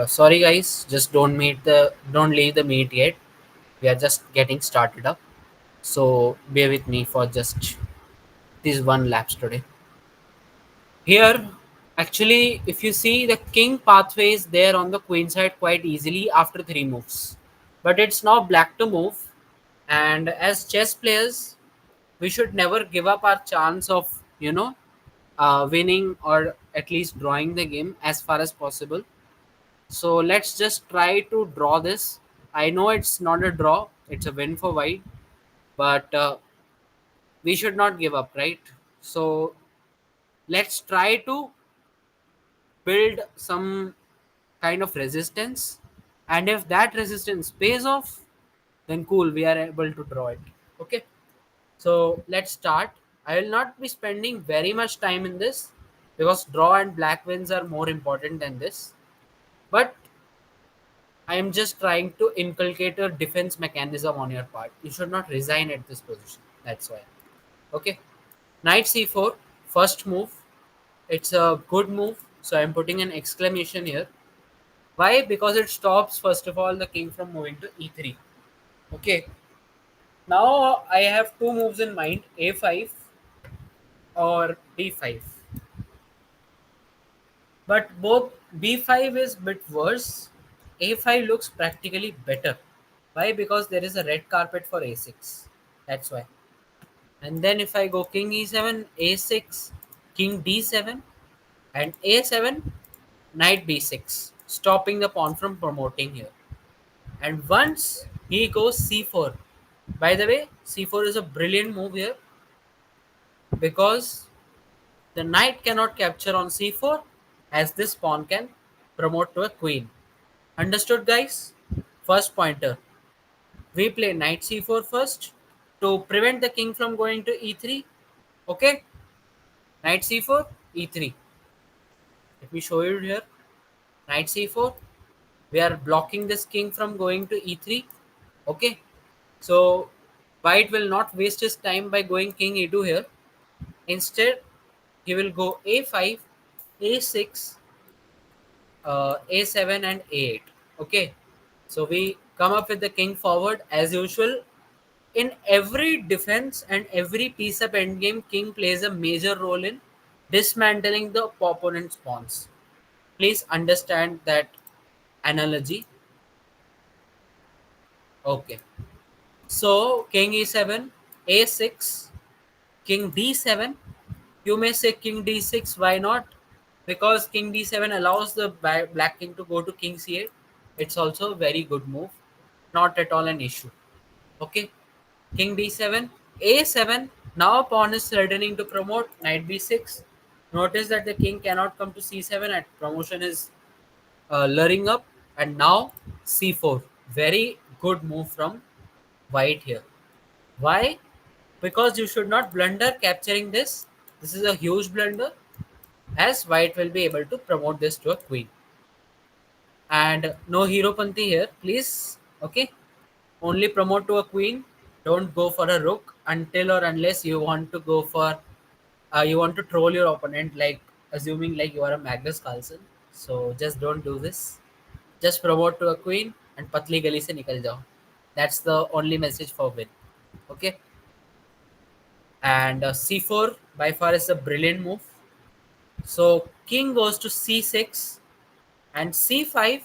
Sorry guys, just don't leave the meet yet. We are just getting started up. So bear with me for just this one laps today. Here, actually, if you see the king pathway is there on the queen side quite easily after three moves. But it's now black to move. And as chess players, we should never give up our chance of, winning or at least drawing the game as far as possible. So let's just try to draw this. I know it's not a draw, it's a win for white, but we should not give up, right? So let's try to build some kind of resistance. And if that resistance pays off, then cool, we are able to draw it. Okay, so let's start. I will not be spending very much time in this because draw and black wins are more important than this. But I am just trying to inculcate a defense mechanism on your part. You should not resign at this position. That's why. Okay. Knight c4, first move. It's a good move. So I'm putting an exclamation here. Why? Because it stops, first of all, the king from moving to e3. Okay. Now I have two moves in mind, a5 or d5. But both b5 is bit worse. A5 looks practically better. Why? Because there is a red carpet for a6. That's why. And then if I go king e7, a6, king d7, and a7, knight b6, stopping the pawn from promoting here. And once he goes c4, by the way, c4 is a brilliant move here because the knight cannot capture on c4 as this pawn can promote to a queen. Understood, guys? First pointer. We play knight c4 first to prevent the king from going to e3. Okay? Knight c4, e3. Let me show you here. Knight c4. We are blocking this king from going to e3. Okay? So, white will not waste his time by going king e2 here. Instead, he will go a5, a6, a7, and a8. Okay? So, we come up with the king forward as usual. In every defense and every piece up endgame, king plays a major role in dismantling the opponent's pawns. Please understand that analogy. Okay. So king e7, a6, king d7. You may say king d6. Why not? Because king d7 allows the black king to go to king c8. It's also a very good move. Not at all an issue. Okay. King d7, a7. Now pawn is threatening to promote. Knight b6. Notice that the king cannot come to c7 and promotion is luring up. And now c4. Very good move from white here. Why? Because you should not blunder capturing this. This is a huge blunder as white will be able to promote this to a queen. And no hero panthi here, please. Okay. Only promote to a queen. Don't go for a rook until or unless you want to go for you want to troll your opponent, like assuming like you are a Magnus Carlsen. So just don't do this. Just promote to a queen and patli gali se nikal jao. That's the only message for win. Okay. And c4 by far is a brilliant move. So king goes to c6 and c5,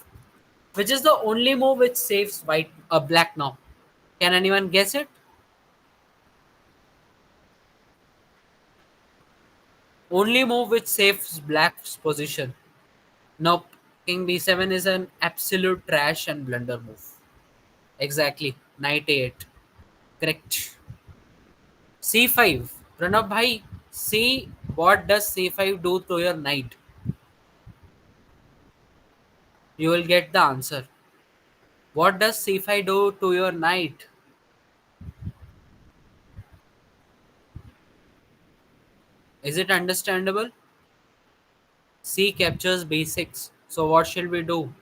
which is the only move which saves white black now. Can anyone guess it? Only move which saves black's position. Nope. King b7 is an absolute trash and blunder move. Exactly. Knight a8. Correct. c5. Pranav bhai, see what does c5 do to your knight? You will get the answer. What does c5 do to your knight? Is it understandable? C captures b6. So what shall we do?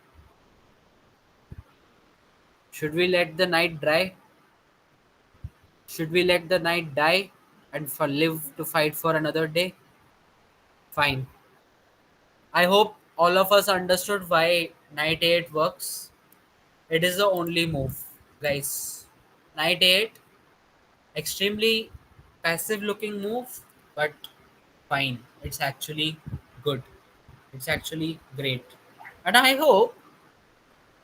Should we let the knight dry? Should we let the knight die and for live to fight for another day? Fine. I hope all of us understood why Knight a8 works. It is the only move, guys. Knight a8, extremely passive looking move, but fine. It's actually good. It's actually great. And I hope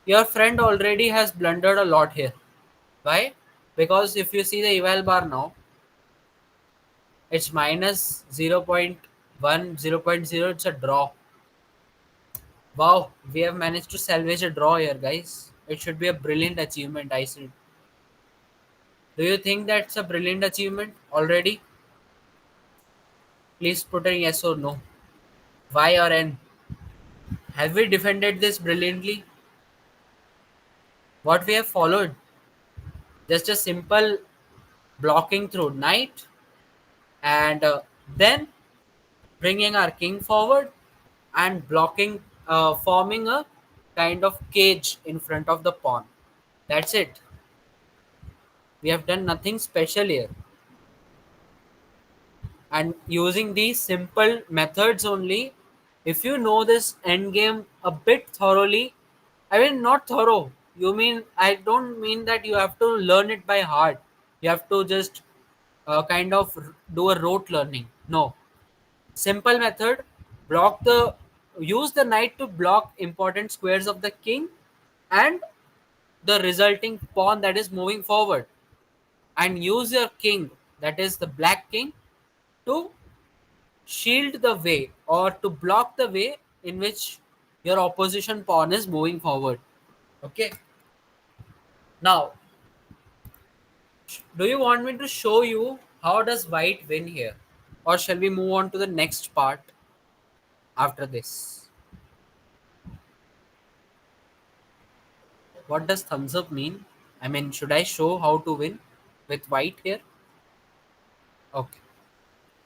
your friend already has blundered a lot here. Why? Because if you see the eval bar now, it's minus 0.1, 0.0. It's a draw. Wow, we have managed to salvage a draw here, guys. It should be a brilliant achievement, I said. Do you think that's a brilliant achievement already? Please put a yes or no. Y or N? Have we defended this brilliantly? What we have followed? Just a simple blocking through knight and then bringing our king forward and blocking, forming a kind of cage in front of the pawn. That's it. We have done nothing special here. And using these simple methods only, if you know this endgame a bit thoroughly, I mean, not thorough. You mean, I don't mean that you have to learn it by heart. You have to just kind of do a rote learning. No. Simple method, block the use the knight to block important squares of the king and the resulting pawn that is moving forward, and use your king, that is the black king, to shield the way or to block the way in which your opposition pawn is moving forward. Okay. Now, do you want me to show you how does white win here, or shall we move on to the next part after this? What does thumbs up mean? I mean, should I show how to win with white here? Okay.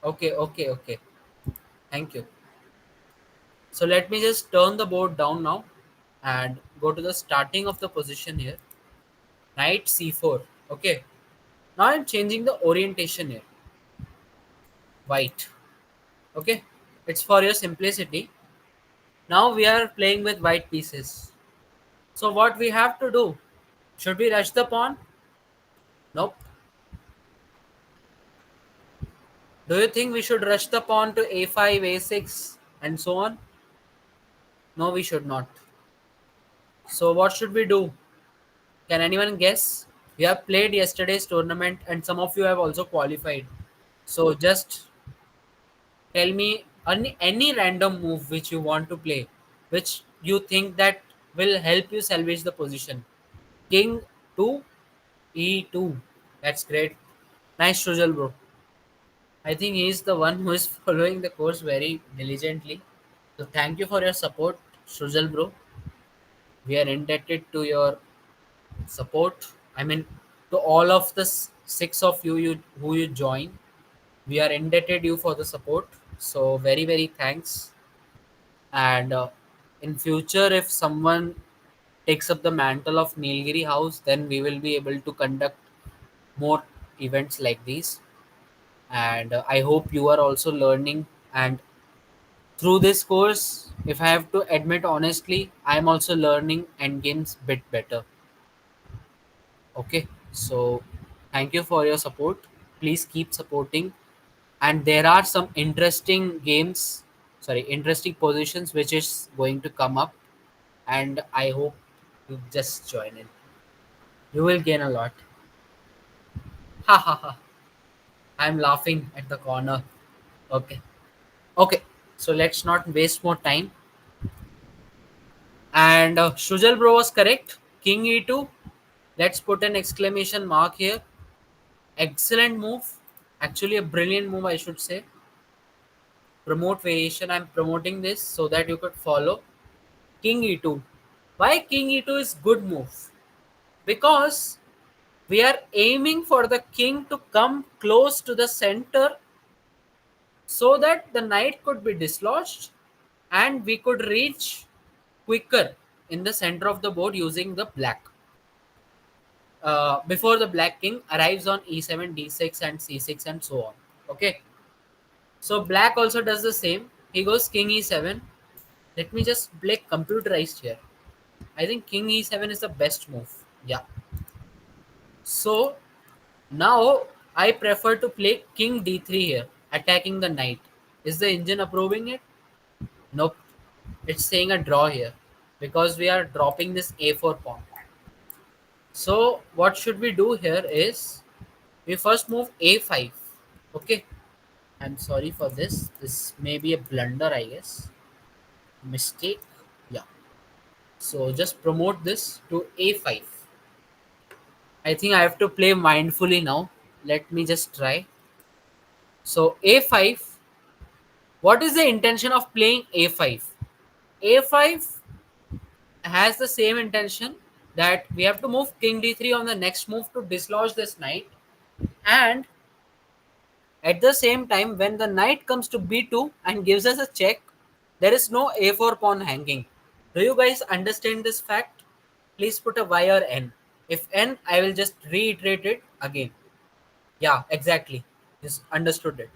Okay, okay, okay. Thank you. So let me just turn the board down now and go to the starting of the position here. Knight c4. Okay. Now I'm changing the orientation here. White. Okay. It's for your simplicity. Now we are playing with white pieces. So what we have to do? Should we rush the pawn? Nope. Do you think we should rush the pawn to a5, a6 and so on? No, we should not. So what should we do? Can anyone guess? We have played yesterday's tournament and some of you have also qualified. So just tell me any random move which you want to play, which you think that will help you salvage the position. King to e2. That's great. Nice, Shrujal bro. I think he is the one who is following the course very diligently. So thank you for your support, Shrujal bro. We are indebted to your support. I mean, to all of the six of you who you join, we are indebted you for the support. So very thanks. And in future, if someone takes up the mantle of Nilgiri House, then we will be able to conduct more events like these. And I hope you are also learning. And through this course, if I have to admit honestly, I am also learning endgames bit better. Okay, so thank you for your support. Please keep supporting. And there are some interesting games, sorry, interesting positions which is going to come up. And I hope you just join in. You will gain a lot. Ha ha ha. I'm laughing at the corner. Okay. Okay. So let's not waste more time. And Shujal bro was correct. King e2. Let's put an exclamation mark here. Excellent move. Actually, a brilliant move, I should say. Promote variation. I'm promoting this so that you could follow. King e2. Why king e2 is good move? Because we are aiming for the king to come close to the center so that the knight could be dislodged and we could reach quicker in the center of the board using the black. Before the black king arrives on e7, d6 and c6 and so on. Okay. So black also does the same. He goes king e7. Let me just play computerized here. I think king e7 is the best move. Yeah. So now I prefer to play king d3 here, attacking the knight. Is the engine approving it? Nope. It's saying a draw here because we are dropping this a4 pawn. So what should we do here is we first move a5. Okay. I'm sorry for this. This may be a blunder, I guess. Mistake. Yeah. So just promote this to a5. I think I have to play mindfully now. Let me just try. So a5. What is the intention of playing a5? a5 has the same intention that we have to move king d3 on the next move to dislodge this knight, and at the same time when the knight comes to b2 and gives us a check, there is no a4 pawn hanging. Do you guys understand this fact? Please put a y or n. If n, I will just reiterate it again. Yeah, exactly. Just understood it.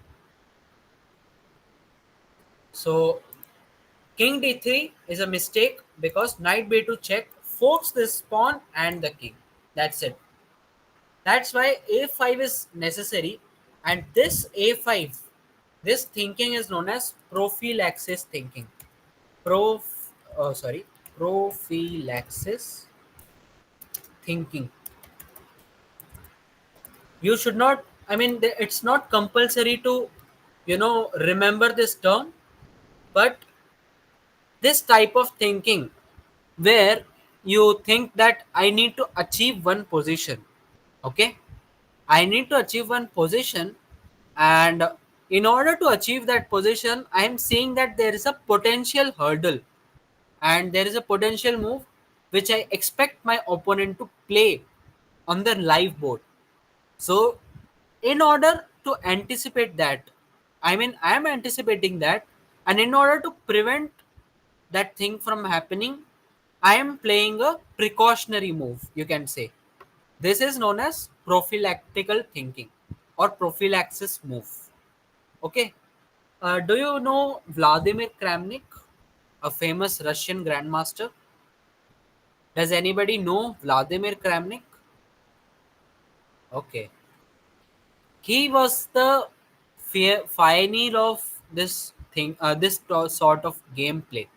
So king d3 is a mistake because knight b2 check forks this pawn and the king. That's it. That's why a5 is necessary, and this a5, this thinking is known as prophylaxis thinking. Pro, sorry, prophylaxis thinking. You should not. I mean, it's not compulsory to, remember this term, but this type of thinking where you think that I need to achieve one position. Okay, I need to achieve one position, and in order to achieve that position, I am seeing that there is a potential hurdle and there is a potential move which I expect my opponent to play on the live board. So, in order to anticipate that, I am anticipating that, and in order to prevent that thing from happening, I am playing a precautionary move, you can say. This is known as prophylactical thinking or prophylaxis move. Okay. Do you know Vladimir Kramnik, a famous Russian grandmaster? Does anybody know Vladimir Kramnik? Okay. He was the pioneer of this thing, sort of gameplay.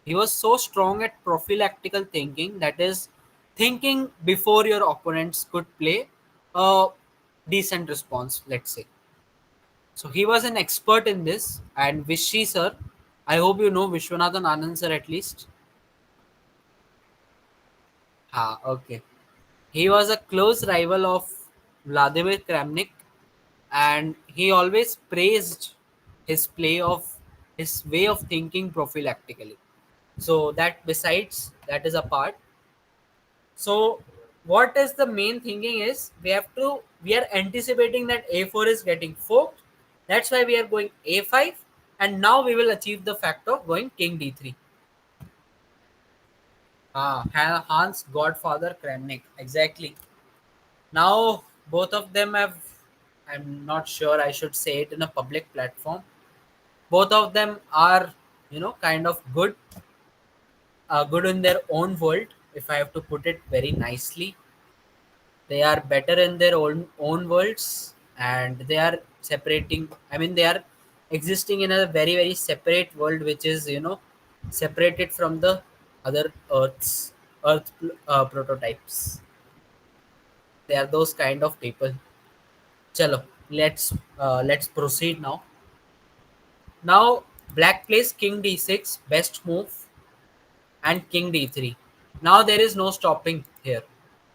He was so strong at prophylactical thinking, that is, thinking before your opponents could play a decent response, let's say. So he was an expert in this, and Vishy sir, I hope you know Vishwanathan Anand sir at least. Ha, okay. He was a close rival of Vladimir Kramnik, and he always praised his play of his way of thinking prophylactically. So that besides that is a part. So what is the main thinking is we are anticipating that a4 is getting forked. That's why we are going a5, and now we will achieve the fact of going king d3. Hans Godfather Kramnik, exactly. Now both of them have. I'm not sure I should say it in a public platform. Both of them are, kind of good, good in their own world. If I have to put it very nicely, they are better in their own worlds, and they are separating. I mean, they are existing in a very very separate world, which is separated from the other Earth prototypes. They are those kind of people. Chalo, let's proceed now. Now black plays king d6, best move, and king d3. Now there is no stopping here,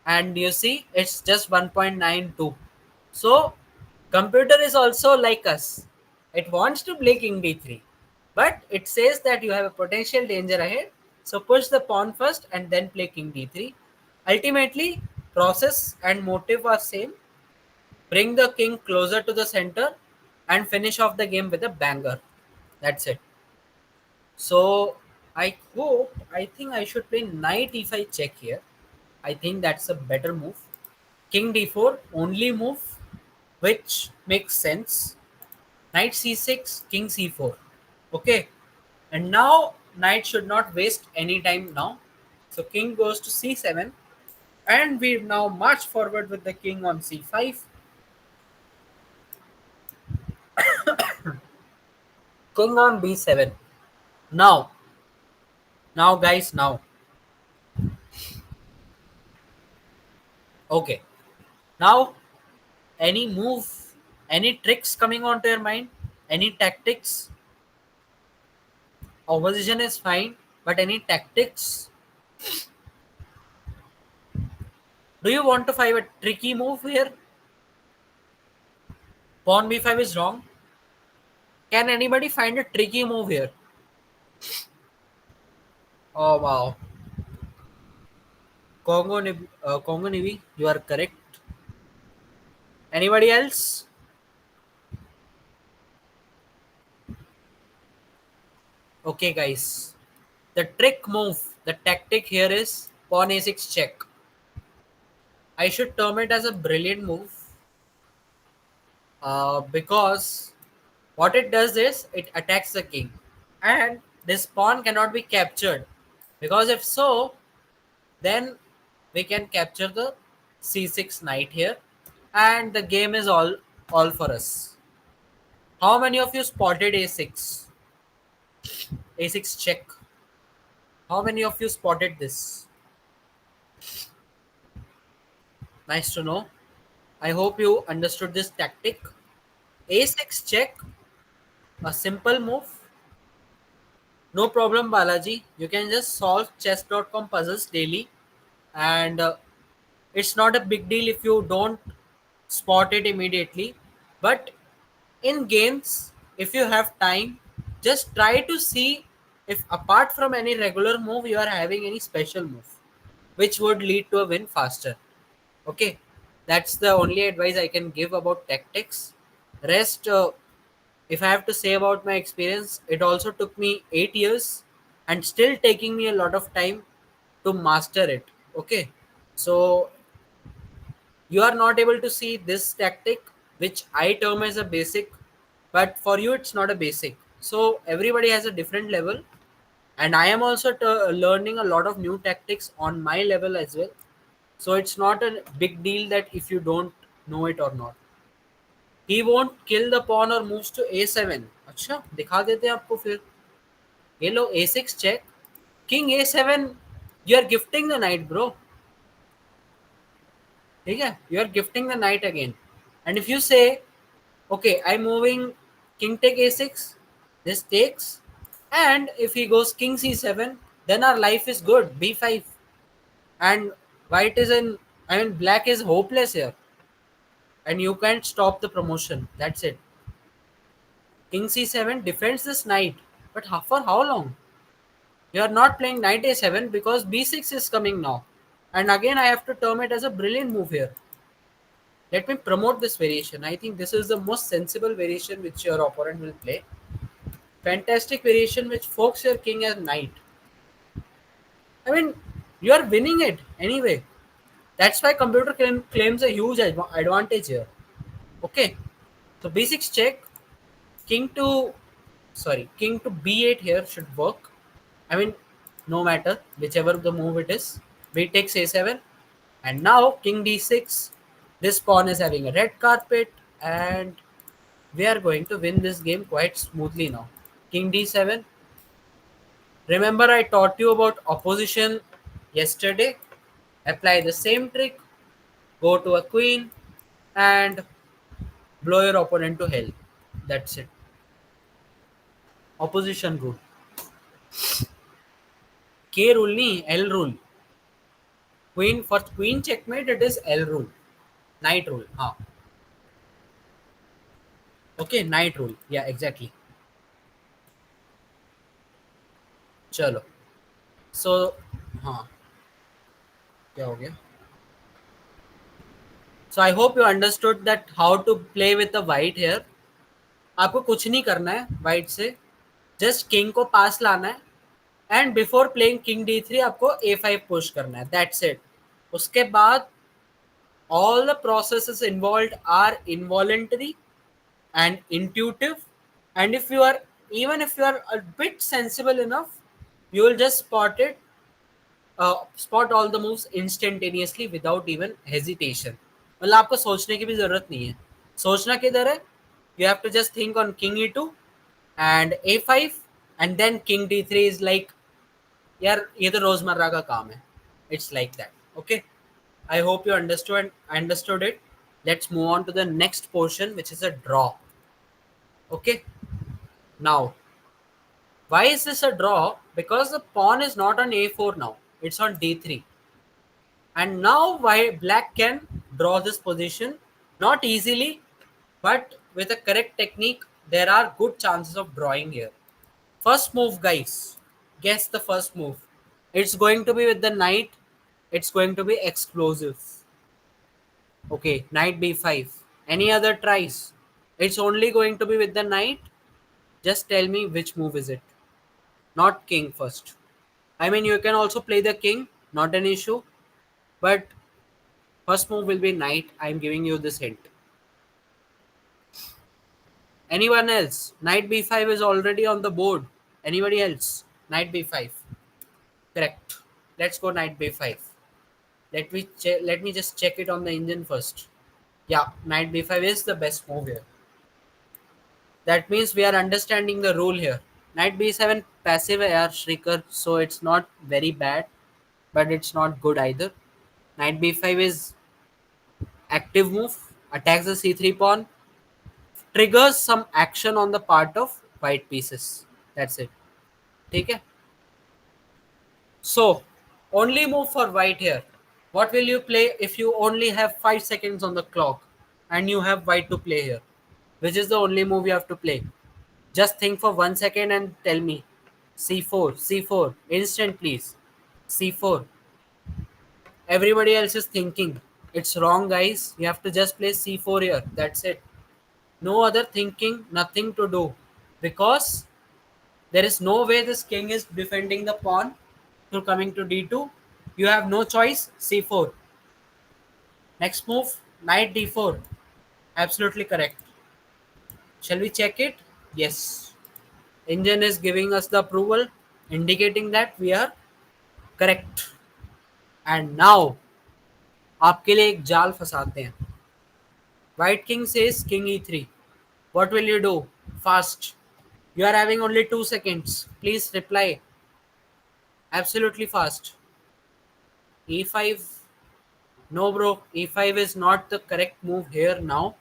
and you see it's just 1.92. So computer is also like us. It wants to play king d3, but it says that you have a potential danger ahead. So push the pawn first and then play king d3. Ultimately, process and motive are same. Bring the king closer to the center and finish off the game with a banger. That's it. So I think I should play knight e5 check here. I think that's a better move. King d4 only move, which makes sense. Knight c6, king c4. Okay. And now knight should not waste any time now. So king goes to c7, and we now march forward with the king on c5. King on b7. Now, now guys, now. Okay. Now, any move, any tricks coming onto your mind? Any tactics? Opposition is fine, but any tactics? Do you want to find a tricky move here? Pawn b5 is wrong. Can anybody find a tricky move here? Oh wow. Congo Navy, you are correct. Anybody else? Okay, guys. The trick move, the tactic here is pawn a6 check. I should term it as a brilliant move because what it does is it attacks the king, and this pawn cannot be captured, because if so, then we can capture the c6 knight here, and the game is all for us. How many of you spotted a6? A6 check. How many of you spotted this? Nice to know. I hope you understood this tactic. A6 check, a simple move. No problem, Balaji. You can just solve chess.com puzzles daily, and it's not a big deal if you don't spot it immediately. But in games, if you have time, just try to see if apart from any regular move, you are having any special move which would lead to a win faster. Okay, that's the only advice I can give about tactics. Rest, if I have to say about my experience, it also took me 8 years and still taking me a lot of time to master it. Okay, so you are not able to see this tactic, which I term as a basic, but for you it's not a basic. So everybody has a different level, and I am also learning a lot of new tactics on my level as well. So it's not a big deal that if you don't know it or not. He won't kill the pawn or moves to a7. अच्छा दिखा देते हैं आपको फिर. ये लो a6 check, king a7. You are gifting the knight, bro. ठीक है, you are gifting the knight again. And if you say, okay, I'm moving king take a6, this takes, and if he goes king c7, then our life is good, b5, and white is in, I mean black is hopeless here, and you can't stop the promotion. That's it. King c7 defends this knight, but for how long? You are not playing knight a7 because b6 is coming now. And again, I have to term it as a brilliant move here. Let me promote this variation. I think this is the most sensible variation which your opponent will play. Fantastic variation which forks your king as knight. I mean, you are winning it anyway. That's why computer claims a huge advantage here. Okay, so b6 check, king to, sorry, king to b8 here should work. I mean, no matter whichever the move it is. B takes a7, and now king d6. This pawn is having a red carpet, and we are going to win this game quite smoothly now. King d7. Remember, I taught you about opposition yesterday. Apply the same trick. Go to a queen and blow your opponent to hell. That's it. Opposition rule. K rule nahi, L rule. Queen for queen checkmate, it is L rule. Knight rule. Huh. Okay, knight rule. Yeah, exactly. चलो. So, हाँ, क्या हो गया? So I hope you understood that how to play with the white here. आपको कुछ नहीं करना है white से, just king को पास लाना है, and before playing king d3 आपको a5 push करना है. That's it. उसके बाद all the processes involved are involuntary and intuitive, and if you are, even if you are a bit sensible enough, you will just spot it spot all the moves instantaneously without even hesitation. मतलब आपको सोचने की भी जरूरत नहीं है. सोचना किधर है? You have to just think on king e2 and a5 and then king d3 is like, यार ये तो रोजमर्रा का काम है. It's like that. Okay. I hope you understood it. Let's move on to the next portion, which is a draw. Okay. Now, why is this a draw? Because the pawn is not on a4 now. It's on d3. And now why black can draw this position, not easily, but with a correct technique, there are good chances of drawing here. First move, guys. Guess the first move. It's going to be with the knight. It's going to be explosive. Okay, knight b5. Any other tries? It's only going to be with the knight. Just tell me which move is it. Not king first. I mean, you can also play the king, not an issue. But first move will be knight. I'm giving you this hint. Anyone else? Knight b5 is already on the board. Anybody else? Knight b5. Correct. Let's go knight b5. Let me just check it on the engine first. Yeah, knight b5 is the best move here. That means we are understanding the rule here. Knight b7 passive है यार Shrikar, so it's not very bad, but it's not good either. Knight b5 is active move, attacks the c3 pawn, triggers some action on the part of white pieces. That's it. Okay. So, only move for white here. What will you play if you only have 5 seconds on the clock and you have white to play here? Which is the only move you have to play? Just think for 1 second and tell me. C4, C4, instant please. C4. Everybody else is thinking. It's wrong, guys. You have to just play C4 here. That's it. No other thinking, nothing to do. Because there is no way this king is defending the pawn to coming to d2. You have no choice. C4. Next move, knight d4. Absolutely correct. Shall we check it? Yes. Engine is giving us the approval, indicating that we are correct. And now आपके लिए एक जाल फंसाते हैं. White king says king e3. What will you do? Fast. You are having only 2 seconds. Please reply. Absolutely fast. E5. No, bro. E5 is not the correct move here now.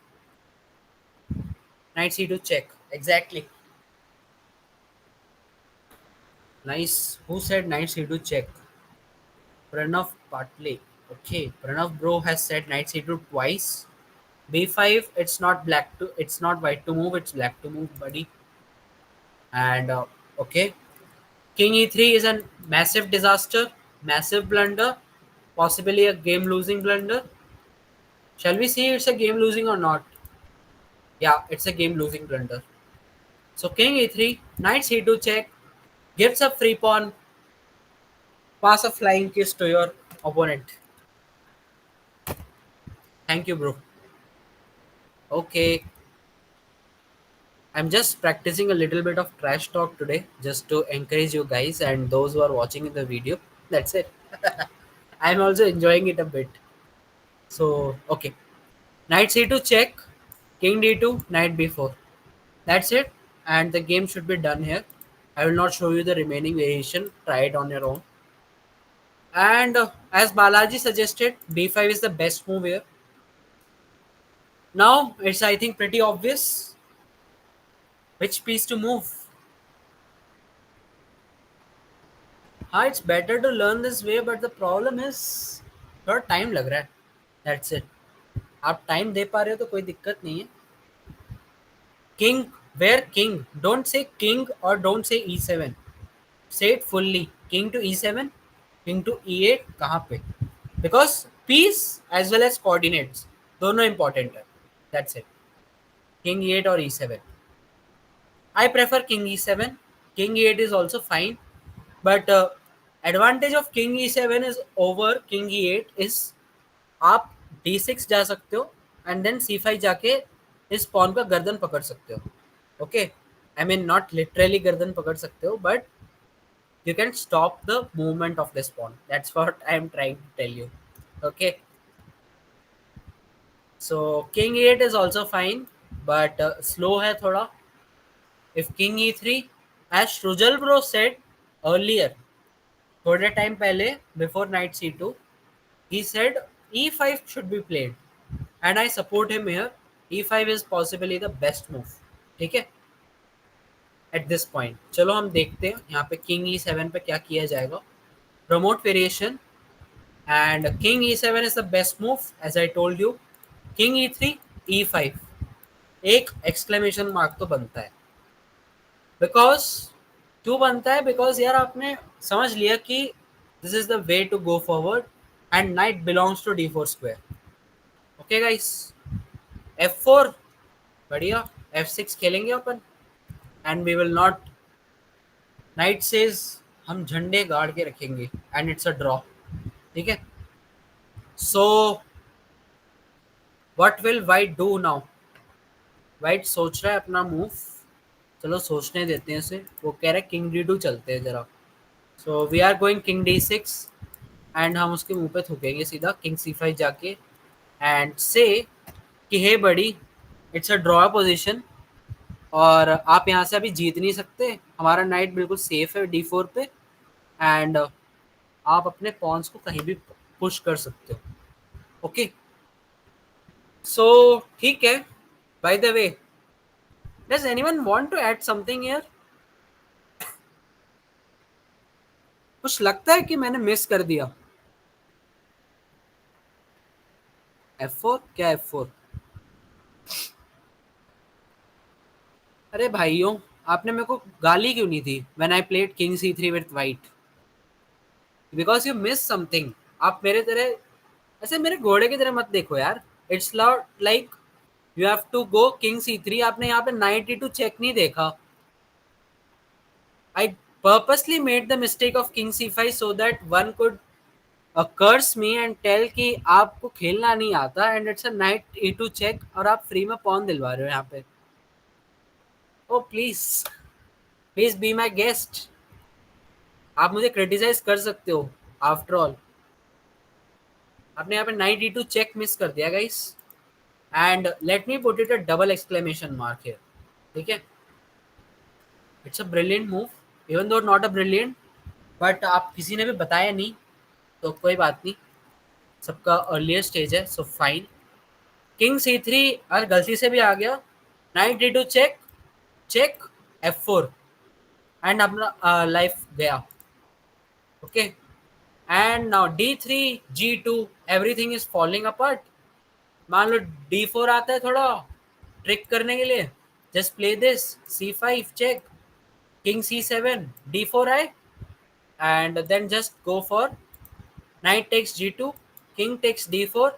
Knight c2 check. Exactly. Nice. Who said knight c2 check? Pranav Patle. Okay. Pranav bro has said knight c2 twice. b5. It's not white to move. It's black to move, buddy. And okay. King e3 is a massive disaster, massive blunder, possibly a game losing blunder. Shall we see it's a game losing or not? Yeah, it's a game losing blunder. So king e3, knight c2 check, gives a free pawn, pass a flying kiss to your opponent. Thank you, bro. Okay, I'm just practicing a little bit of trash talk today just to encourage you guys and those who are watching in the video. That's it. I'm also enjoying it a bit. So, okay. Knight c2 check, king d2, knight b4. That's it. And the game should be done here. I will not show you the remaining variation. Try it on your own. And as Balaji suggested, b5 is the best move here. Now, it's I think pretty obvious which piece to move. It's better to learn this way, but the problem is थोड़ा time लग रहा है. That's it. आप time दे पा रहे हो तो कोई दिक्कत नहीं है. King, where king? Don't say king or don't say e7. Say it fully. King to e7, king to e8. कहाँ पे? Because piece as well as coordinates दोनों important है. That's it. King e8 or e7. I prefer king e7. King e8 is also fine, but advantage of king e7 is over king e8 is आप d6 जा सकते हो and then c5 जाके इस pawn का गर्दन पकड़ सकते हो. Okay, I mean not literally गर्दन पकड़ सकते हो, but you can stop the movement of this pawn. That's what I am trying to tell you. Okay, so king e8 is also fine, but slow hai thoda. If king e3, as Shrujal bro said earlier, थोड़े time पहले, before knight c2, he said e5 should be played, and I support him here. e5 is possibly the best move. ठीक है, at this point चलो हम देखते हैं यहाँ पे किंग e7 पे क्या किया जाएगा. Promote variation, and king e7 is the best move as I told you. King e3, e5, एक एक्सक्लेमेशन मार्क तो बनता है. बिकॉज क्यों बनता है? बिकॉज यार आपने समझ लिया कि this is the way to go forward, and knight belongs to d4 square. Okay guys, f4 बढ़िया, f6 खेलेंगे अपन, and we will not, knight says हम झंडे गाड़ के रखेंगे, एंड इट्स अ ड्रॉ. ठीक है, so what will white do now? White सोच रहा है अपना मूव. चलो सोचने देते हैं इसे. वो कह रहे किंग d2 चलते हैं जरा. So we are going king d6, and हम उसके मुंह पे थूकेंगे सीधा किंग c5 जाके, एंड से कि हे बड़ी, इट्स अ ड्रॉ पोजीशन, और आप यहाँ से अभी जीत नहीं सकते. हमारा नाइट बिल्कुल सेफ है d4 पे, एंड आप अपने पॉन्स को कहीं भी पुश कर सकते हो. ओके, सो ठीक है. By the way, does anyone want to add something here? कुछ लगता है कि मैंने मिस कर दिया? f4 क्या? f4? अरे भाइयों, आपने मेरे को गाली क्यों नहीं दी when I played king c3 with white? Because you miss something. आप मेरे तरह, ऐसे मेरे घोड़े की तरह मत देखो यार. It's like you have to go king c3. आपने यहाँ पे नाइट e2 चेक नहीं देखा. I purposely made the mistake of king c5 so that one could curse me and tell कि आपको खेलना नहीं आता, and it's a knight e2 check, और आप फ्री में पॉन दिलवा रहे हो यहाँ पे. Oh please, please be my guest. आप मुझे क्रिटिसाइज कर सकते हो. आफ्टर ऑल आपने यहाँ पे नाइट e2 चेक मिस कर दिया guys, and let me put it a double exclamation mark here. ठीक है, it's a brilliant move, even though not a brilliant, but आप किसी ने भी बताया नहीं, तो कोई बात नहीं. सबका अर्लियर स्टेज है, सो फाइन. किंग c3 अगर गलती से भी आ गया, knight d2 check, check f4, and अपना लाइफ गया. Okay, and now d3 g2, everything is falling apart. मान लो d4 आता है थोड़ा ट्रिक करने के लिए. Just play this c5 check, king c7, d4 आए, and then just go for knight takes g2, king takes d4,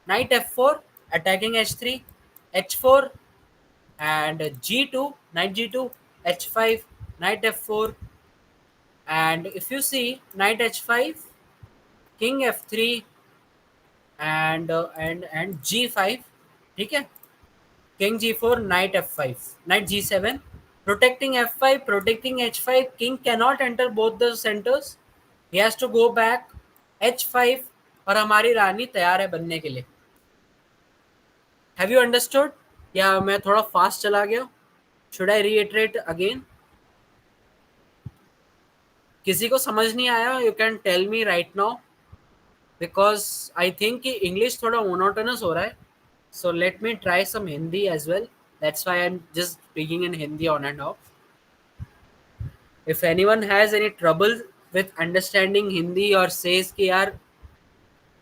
knight f4, attacking h3, h4, and g2, knight g2, h5, knight f4, and if you see knight h5, king f3, and g5. ठीक है, king g4, knight f5, knight g7, protecting f5, protecting h5. King cannot enter both the centers. He has to go back h5, और हमारी रानी तैयार है बनने के लिए. Have you understood? या मैं थोड़ा फास्ट चला गया? Should I reiterate again? किसी को समझ नहीं आया? You can tell me right now, because I think कि इंग्लिश थोड़ा मोनोटोनस हो रहा है. So let me try some Hindi as well. That's why I'm just speaking in Hindi on and off. If anyone has any trouble with understanding Hindi or says कि यार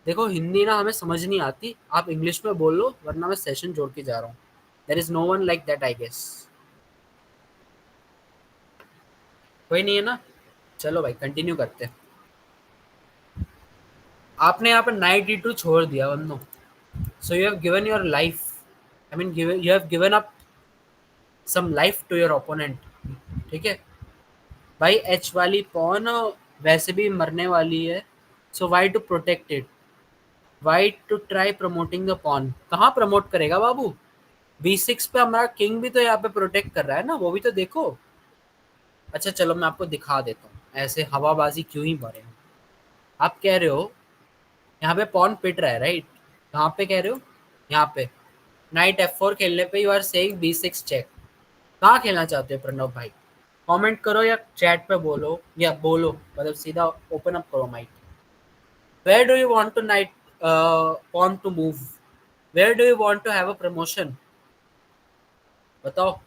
देखो हिंदी ना हमें समझ नहीं आती, आप इंग्लिश में बोल लो, वरना मैं सेशन जोड़ के जा रहा हूँ. There is no one like that, I guess. कोई नहीं है ना? चलो भाई कंटिन्यू करते हैं. आपने यहाँ पर नाइट d2 छोड़ दिया बंदो. So you have given your life. I mean, you have given up some life to your opponent. ठीक है भाई, एच वाली पॉन वैसे भी मरने वाली है. So why to protect it? Why to try promoting the pawn? कहाँ प्रमोट करेगा बाबू? b6 पे हमारा किंग भी तो यहाँ पे प्रोटेक्ट कर रहा है ना, वो भी तो देखो. अच्छा चलो मैं आपको दिखा देता हूँ ऐसे हवाबाजी क्यों ही भरे हो? आप कह रहे हो यहाँ पे पॉन पिट रहा है, राइट? कहाँ पे कह रहे हो? यहाँ पे नाइट F4 खेलने पे you are saying B6 check. कहाँ खेलना चाहते हो प्रणव भाई? कमेंट करो या चैट पे बोलो, या बोलो मतलब सीधा ओपन अप करो mic. Where do you want to knight pawn to move? Where do you want to have a promotion? बताओ।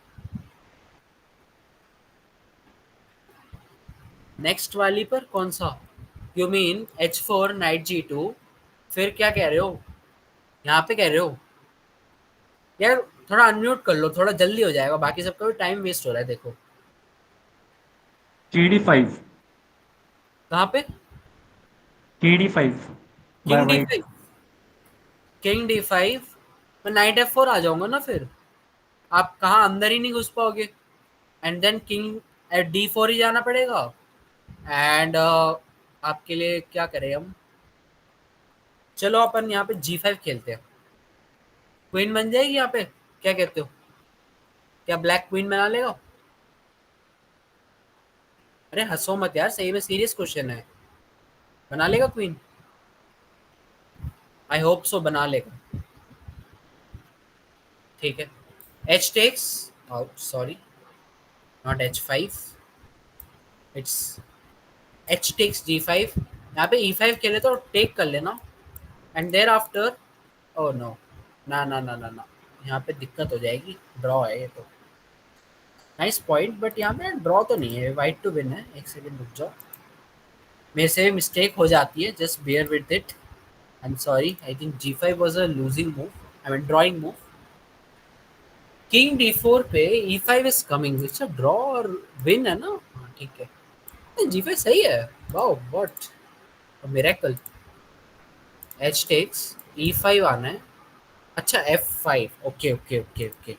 नेक्स्ट वाली पर कौन सा? You mean H4 night G2? फिर क्या कह रहे हो? यहाँ पे कह रहे हो यार? थोड़ा अनम्यूट कर लो, थोड़ा जल्दी हो जाएगा, बाकी सबका भी टाइम वेस्ट हो रहा है देखो। KD5, कहाँ पे? KD5 by king D white. Five king D5 मैं नाइट F4 आ जाऊंगा ना फिर। आप कहाँ अंदर ही नहीं घुस पाओगे। And then king at D4 ही जाना पड़ेगा। एंड आपके लिए क्या करें हम? चलो अपन यहाँ पे G5 खेलते हैं। क्वीन बन जाएगी यहाँ पे, क्या कहते हो? क्या ब्लैक क्वीन बना लेगा? अरे हंसो मत यार, सही में सीरियस क्वेश्चन है। बना लेगा क्वीन? आई होप सो बना लेगा। ठीक है। H takes out, sorry, not H5, it's H takes G5। यहाँ पे E5 खेले तो टेक कर लेना। And thereafter, oh no, ना ना ना ना ना, यहाँ पे दिक्कत हो जाएगी। ड्रॉ है ये तो। नाइस पॉइंट, बट यहाँ पे ड्रॉ तो नहीं है, वाइट टू विन है। एक सेकंड रुक जाओ, मेरे से मिस्टेक हो जाती है, just bear with it. I am sorry, I think G5 was a losing move, I mean drawing move. King D4 पे E5 is coming, it's a draw और विन है ना? हाँ ठीक है। G5 सही है। Wow, what a miracle. H takes E5 आना है। अच्छा F5, okay okay okay okay.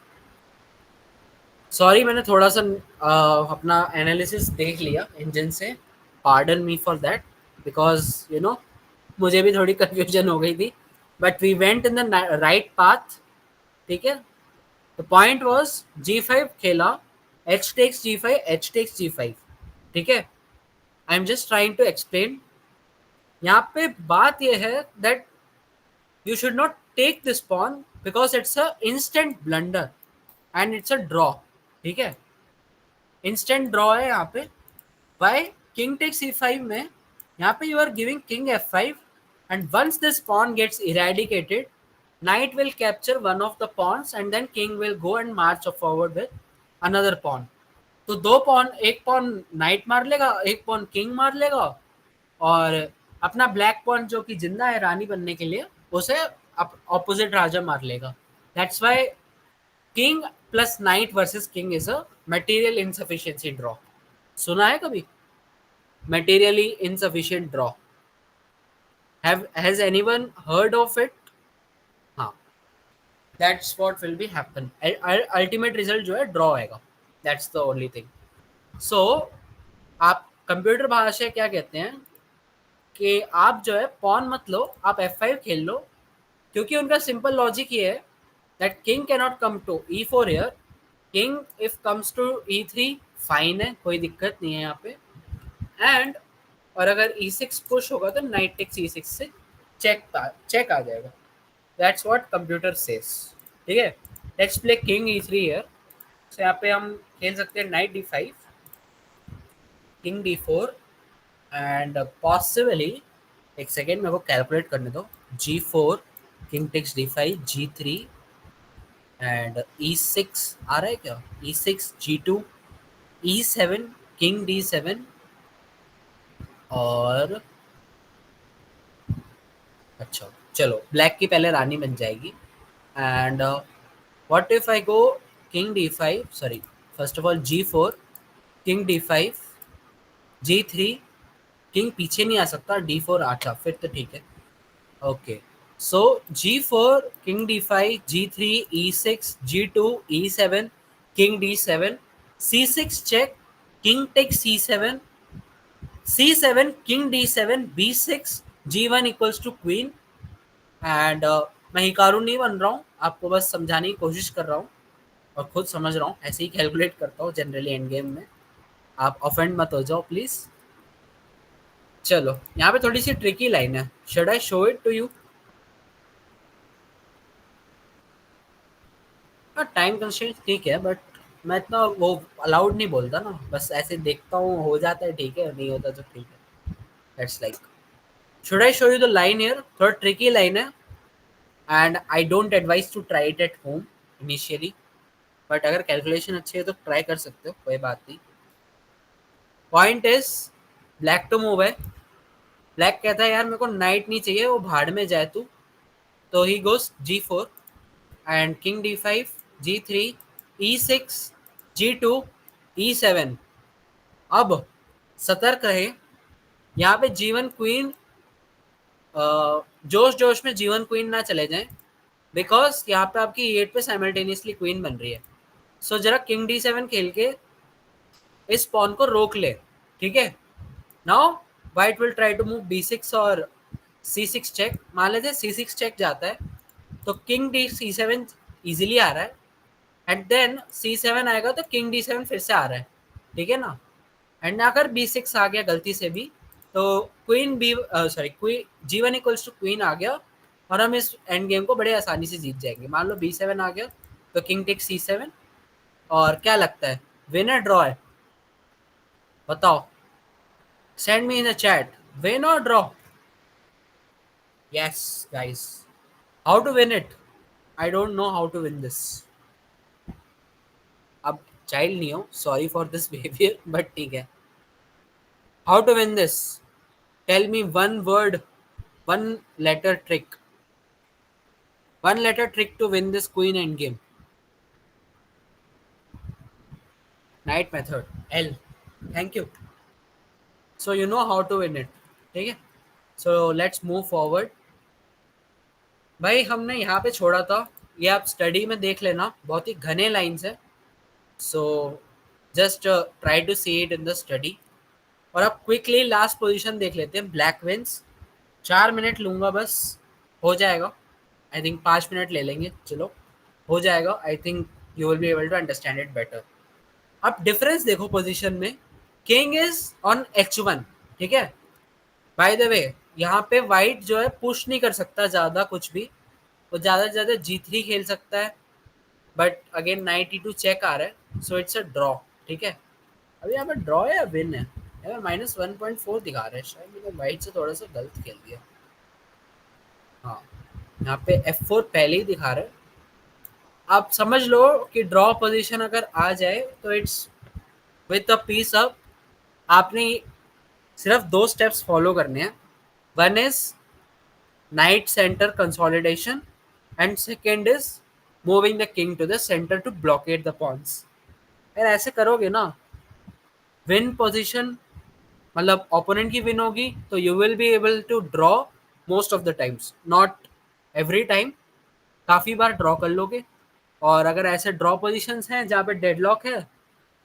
Sorry, मैंने थोड़ा सा अपना एनालिसिस देख लिया इंजन से। Pardon me for that, because मुझे भी थोड़ी कंफ्यूजन हो गई थी। But we went in the right path. ठीक है। द पॉइंट वॉज G5 खेला, H takes G5, H takes G5। ठीक है। I am just trying to explain. यहाँ पे बात यह है that you should not take this pawn because it's a instant blunder and it's a draw. ठीक है। इंस्टेंट ड्रॉ है यहाँ पे। वाई? किंग टेक्स E5 में यहाँ पे you are giving king F5, and once this pawn gets eradicated, knight will capture one of the pawns and then king will go and march forward with another pawn. तो दो pawn, एक pawn night मार लेगा, एक pawn king मार लेगा, और अपना ब्लैक पॉन जो कि जिंदा है रानी बनने के लिए, उसे ऑपोजिट राजा मार लेगा। That's why king plus night versus king is a material insufficiency draw. सुना है कभी? materially insufficient draw? Has anyone heard of it? हाँ, that's what will be happen. Ultimate result जो है ड्रॉ आएगा। That's the only thing. So आप computer भाषा क्या कहते हैं कि आप जो है पॉन मत लो, आप F5 खेल लो। क्योंकि उनका सिंपल लॉजिक ये है that king can not come to E4 here. King if comes to E3 fine है, कोई दिक्कत नहीं है यहाँ पे। एंड और अगर E6 पुश होगा तो नाइट टेक्स E6 से चेक चेक आ जाएगा। That's what computer says. ठीक है। Let's play king E3 here. सो यहाँ पे हम खेल सकते हैं knight D5, king D4, and possibly, एक सेकेंड मेरे को कैलकुलेट करने दो, G4, king takes D5, G3, and E6 आ रहा है क्या? E6, G2, E7, king D7, और अच्छा चलो ब्लैक की पहले रानी बन जाएगी। And what if I go king D5, sorry, first of all G4, king D5, G3, king पीछे नहीं आ सकता, D4 आटा, फिर तो ठीक है। Okay. So G4, king D5, G3, E6, G2, E7, king D7, C6 check, king take C7, C7, king D7, B6, G1 equals to queen. And मैं Hikaru नहीं बन रहा हूँ, आपको बस समझाने की कोशिश कर रहा हूँ और खुद समझ रहा हूँ, ऐसे ही कैलकुलेट करता हूँ जनरली एंड गेम में। आप ऑफेंड मत हो जाओ प्लीज़। चलो यहाँ पे थोड़ी सी ट्रिकी लाइन है, should I show it to you? हाँ टाइम कंस्ट्रेंट ठीक है, बट मैं इतना वो अलाउड नहीं बोलता ना, बस ऐसे देखता हूँ, हो जाता है ठीक है, नहीं होता तो ठीक है। That's like, should I show you the line here? थोड़ा ट्रिकी लाइन है, and I don't advise to try it at home initially, but अगर कैलकुलेशन अच्छी है तो ट्राई कर सकते हो, कोई बात नहीं। Point is, black to move है। ब्लैक कहता है यार मेरे को नाइट नहीं चाहिए, वो भाड़ में जाए तू। तो ही गोस G4 and king D5, G3, E6, G2, E7। अब सतर्क रहे, यहाँ पे जीवन क्वीन, जोश जोश में जीवन क्वीन ना चले जाएं, बिकॉज यहाँ पे आपकी E8 पे साइमल्टेनियसली क्वीन बन रही है। सो जरा किंग D7 खेल के इस पॉन को रोक ले, ठीक है। Now white will try to move B6 और C6 चेक। मान लेते C6 चेक जाता है तो किंग C7 इजीली आ रहा है, एंड देन C7 आएगा तो किंग D7 फिर से आ रहा है, ठीक है ना। एंड अगर B6 आ गया गलती से भी, तो queen B sorry queen G1 equals to queen आ गया, और हम इस एंड गेम को बड़े आसानी से जीत जाएंगे। मान लो B7 आ गया तो किंग टेक C7, और क्या लगता है, विनर ड्रॉ है? बताओ, send me in the chat, win और draw? Yes guys, how to win it? I don't know how to win this. अब चाइल्ड नहीं हो, sorry for this behaviour, but ठीक है। How to win this? Tell me one word, one letter trick, one letter trick to win this queen endgame. Knight method, L. Thank you. So you know how to win it. ठीक है, so let's move forward. भाई हमने यहाँ पे छोड़ा था, ये आप स्टडी में देख लेना, बहुत ही घने लाइन्स है। So just try to see it in the study. और अब क्विकली लास्ट पोजीशन देख लेते हैं, ब्लैक विंस। 4 मिनट लूंगा बस, हो जाएगा। आई थिंक 5 मिनट ले लेंगे, चलो हो जाएगा। I think you will be able to understand it better. अब डिफरेंस देखो पोजीशन में, किंग इज ऑन H1, ठीक है। बाय द वे यहाँ पे वाइट जो है पुश नहीं कर सकता ज़्यादा कुछ भी, वो ज़्यादा से ज़्यादा G3 खेल सकता है, but again knight E2 check आ रहा है, सो इट्स अ ड्रॉ, ठीक है। अभी यहाँ पे ड्रॉ है या विन है? यहाँ -1.4 दिखा रहा है, शायद मैंने वाइट से थोड़ा सा गलत खेल दिया। हाँ, यहाँ पे F4 पहले ही दिखा रहा है। आप समझ लो कि ड्रॉ पोजीशन अगर आ जाए तो it's with a piece up. आपने सिर्फ 2 स्टेप्स फॉलो करने हैं, one is knight centre consolidation, and second is moving the king to the centre to blockade the pawns. यार ऐसे करोगे ना, विन पोजीशन मतलब ओपोनेंट की विन होगी, तो you will be able to draw most of the times, not every time, काफ़ी बार ड्रॉ कर लोगे। और अगर ऐसे ड्रॉ पोजीशंस हैं जहाँ पे डेडलॉक है,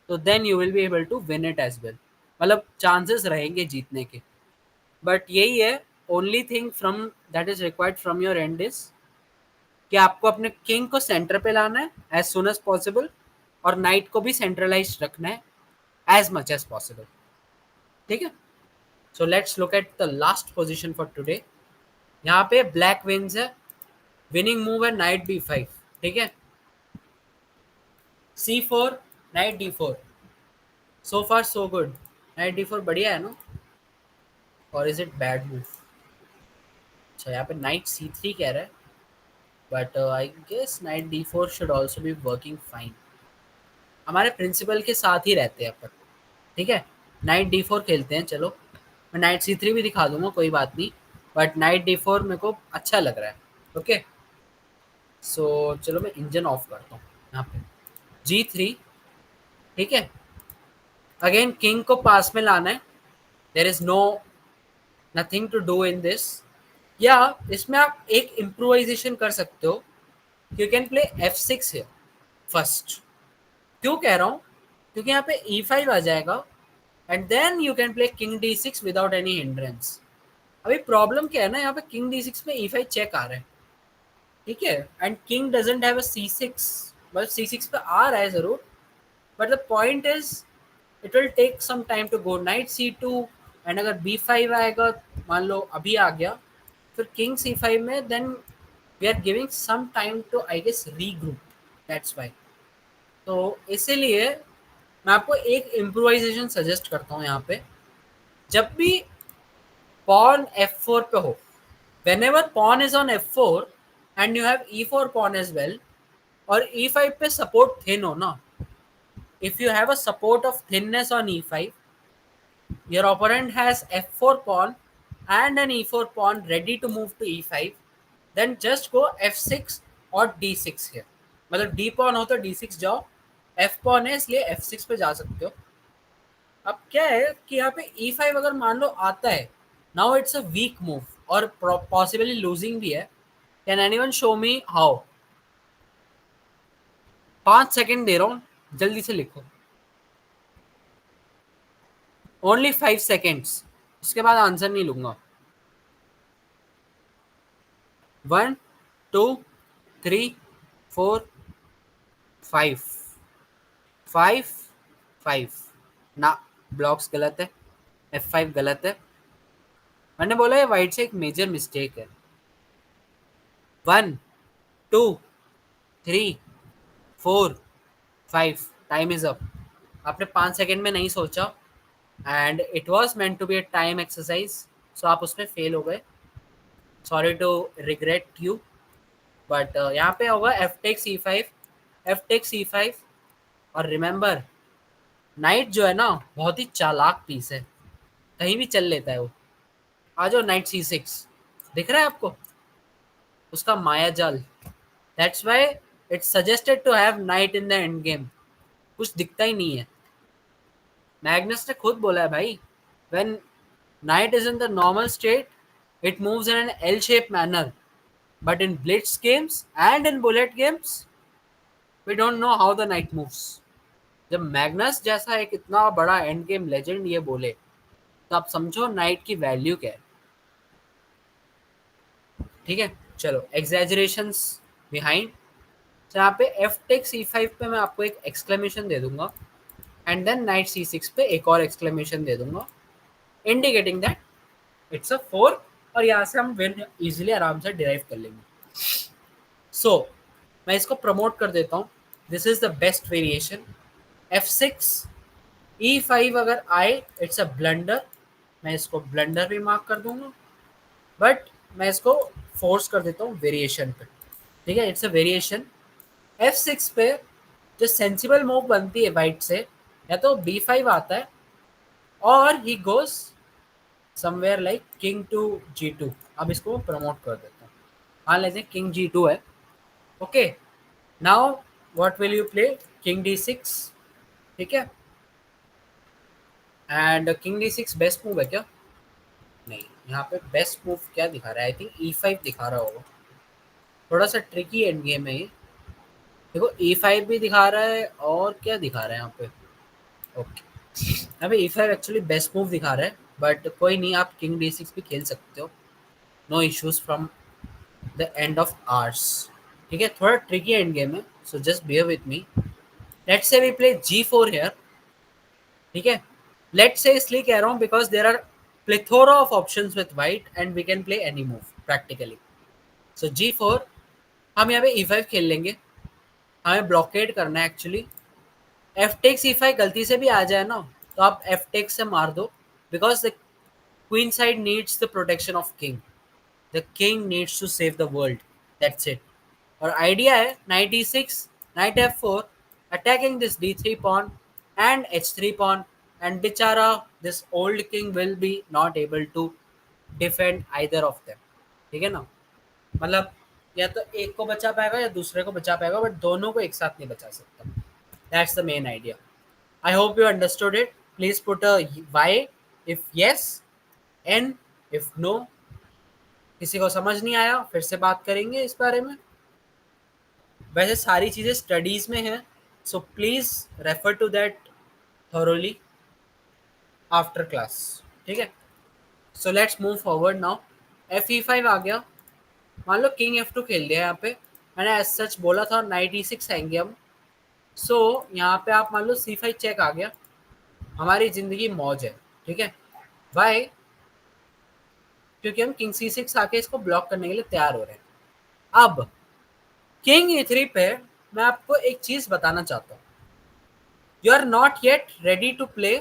तो then you will be able to win it as well, मतलब चांसेस रहेंगे जीतने के। बट यही है, only thing from that is required from your end is कि आपको अपने किंग को सेंटर पे लाना है एज सुन एज पॉसिबल, और नाइट को भी सेंट्रलाइज रखना है एज मच एज पॉसिबल, ठीक है। So let's look at the last position for today. यहाँ पे ब्लैक विन्स है, विनिंग मूव है नाइट B5, ठीक है। C4, नाइट D4, सो फार सो गुड। नाइट D4 बढ़िया है ना, और इज इट बैड मूव? अच्छा यहाँ पे नाइट C3 कह रहा है, but I guess knight D4 should also be working fine. हमारे प्रिंसिपल के साथ ही रहते हैं अपन, ठीक है। नाइट D4 खेलते हैं, चलो मैं नाइट C3 भी दिखा दूंगा, कोई बात नहीं, बट नाइट D4 मेरे को अच्छा लग रहा है। ओके, सो चलो मैं इंजन ऑफ करता हूँ यहाँ पे। G3, ठीक है। अगेन किंग को पास में लाना है, there is no nothing to do in this. या इसमें आप एक इम्प्रोवाइजेशन कर सकते हो, यू कैन प्ले F6 है फर्स्ट। क्यों कह रहा हूँ? क्योंकि यहाँ पे E5 आ जाएगा, and then you can play king D6 without any hindrance. अभी प्रॉब्लम क्या है ना, यहाँ पे किंग D6 में E5 चेक आ रहा है, ठीक है, and king doesn't have a C6, मतलब C6 पे आ रहा है जरूर, but the point is it will take some time to go. Knight C2 and अगर B5 आएगा, मान लो अभी आ गया, फिर किंग C5 में, then we are giving some time to I guess regroup, that's why. तो इसीलिए मैं आपको एक इम्प्रोवाइजेशन सजेस्ट करता हूँ यहाँ पे। जब भी पॉन F4 पे हो, whenever pawn is on F4 and you have E4 pawn as well, और E5 पे सपोर्ट थिन हो ना, if you have a support of thinness on E5, your opponent has F4 pawn and an E4 pawn ready to move to E5, then just go F6 और D6 here। मतलब D pawn हो तो D6 जाओ, F pawn है इसलिए F6 पे जा सकते हो। अब क्या है कि यहाँ पे E5 अगर मान लो आता है, now it's a weak move और पॉसिबली लूजिंग भी है। Can anyone show me how? 5 second दे रहा हूँ, जल्दी से लिखो, ओनली 5 सेकेंड्स, उसके बाद आंसर नहीं लूंगा। 1 2 3 4 5, 5 5 ना, ब्लॉक्स गलत है, F5 गलत है। मैंने बोला ये वाइट से एक मेजर मिस्टेक है। 1 2 3 4 5, टाइम इज अप। आपने 5 सेकेंड में नहीं सोचा, and it was meant to be a time exercise, so आप उसमें फेल हो गए। Sorry to regret you, but यहाँ पे होगा F tech C5, F tech C5। और रिमेंबर, नाइट जो है ना बहुत ही चालाक पीस है, कहीं भी चल लेता है वो। आ जाओ नाइट C6, दिख रहा है आपको उसका माया जाल? That's why it's suggested to have knight in the endgame. कुछ दिखता ही नहीं है। मैग्नस ने खुद बोला है भाई, when knight is in the normal state it moves in an L shape manner, but in blitz games and in bullet games we don't know how the knight moves. जब मैग्नस जैसा एक इतना बड़ा एंड गेम लेजेंड ये बोले, तो आप समझो नाइट की वैल्यू क्या है। ठीक है, चलो एग्जैजरेशंस बिहाइंड। तो यहाँ पे एफ टेक C5 पे मैं आपको एक एक्सक्लेमेशन दे दूंगा, एंड देन नाइट C6 पे एक और एक्सक्लेमेशन दे दूंगा, इंडिकेटिंग दैट इट्स अ 4, और यहाँ से हम विन इजिली आराम से डिराइव कर लेंगे। सो मैं इसको प्रमोट कर देता हूँ, this is the best variation. F6 E5 अगर आए इट्स अ ब्लंडर, मैं इसको ब्लंडर भी मार्क कर दूंगा, बट मैं इसको फोर्स कर देता हूँ वेरिएशन पे। ठीक है, इट्स अ वेरिएशन। F6 पे जो सेंसिबल मूव बनती है वाइट से, या तो B5 आता है, और he goes somewhere like king to G2। अब इसको प्रमोट कर देता हूँ, मान लेते हैं किंग G2 है। Okay, now what will you play? King D6। ठीक है, and king D6 best move है क्या? नहीं, यहाँ पे बेस्ट मूव क्या दिखा रहा है? आई थिंक E5 दिखा रहा होगा। थोड़ा सा ट्रिकी एंड गेम है ये। देखो E5 भी दिखा रहा है, और क्या दिखा रहा है यहाँ पे? ओके, अभी E5 एक्चुअली बेस्ट मूव दिखा रहा है, बट कोई नहीं, आप किंग D6 भी खेल सकते हो, no issues from the end of ours. ठीक है, थोड़ा ट्रिकी एंड गेम है, so just bear with me. Let's say we play G4 here. ठीक है, लेट्स से इसलिए कह रहा हूँ because there are plethora of options with white and we can play any move practically. So G4, हम यहाँ पे E5 खेल लेंगे, हमें ब्लॉकेड करना है एक्चुअली। एफ टेक C5 गलती से भी आ जाए ना, तो आप एफ टेक से मार दो, because the queen side needs the protection of king, the king needs to save the world, that's it. और आइडिया है knight E6, knight F4, attacking this D3 pawn and H3 pawn, and बेचारा this old king will be not able to defend either of them. ठीक है ना, मतलब या तो एक को बचा पाएगा या दूसरे को बचा पाएगा, बट दोनों को एक साथ नहीं बचा सकता। That's the main idea. I hope you understood it. Please put a Y if yes, N if no. किसी को समझ नहीं आया फिर से बात करेंगे इस बारे में। वैसे सारी चीज़ें स्टडीज़ में हैं, so please refer to that thoroughly after class. ठीक है, so let's move forward now. F E5 आ गया, मान लो किंग F2 खेल दिया। यहाँ पे मैंने एज सच बोला था नाइट E6 आएंगे हम। सो यहाँ पे आप मान लो C5 चेक आ गया, हमारी ज़िंदगी मौज है। ठीक है, वाई? क्योंकि हम किंग C6 आके इसको ब्लॉक करने के लिए तैयार हो रहे हैं। अब किंग E3 पे मैं आपको एक चीज बताना चाहता हूँ। You are not yet ready to play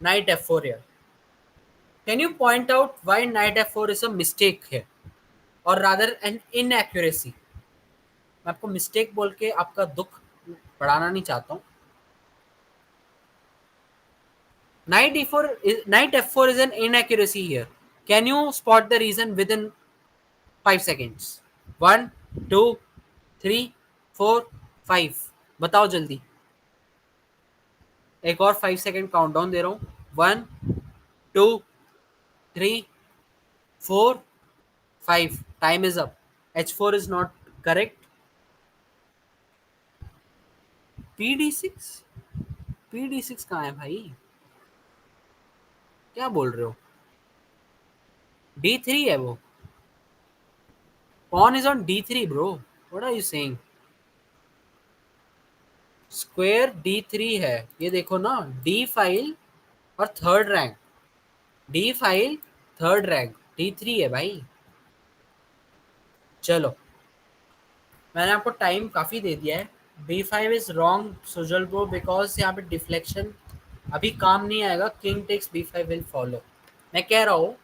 knight F4 here. Can you point out why knight F4 is a mistake here, or rather an inaccuracy? मैं आपको मिस्टेक बोल के आपका दुख बढ़ाना नहीं चाहता हूँ। Knight F4 is an inaccuracy here. Can you spot the reason within 5 seconds? 1, 2, 3, 4, 5. बताओ जल्दी। एक और 5 सेकेंड काउंटडाउन दे रहा हूँ। 1, 2, 3, 4, 5. Time is up. H4 is not correct. PD6? PD6 कहाँ है भाई? क्या बोल रहे हो? D3 है वो। Pawn is on D3 bro. What are you saying? Square D3 है, ये देखो ना। D फाइल और third rank. D file third rank D3 है भाई। चलो, मैंने आपको टाइम काफ़ी दे दिया है। B5 is wrong Sujal bro, because यहाँ पे डिफ्लेक्शन अभी काम नहीं आएगा। King takes B5 will follow. मैं कह रहा हूँ,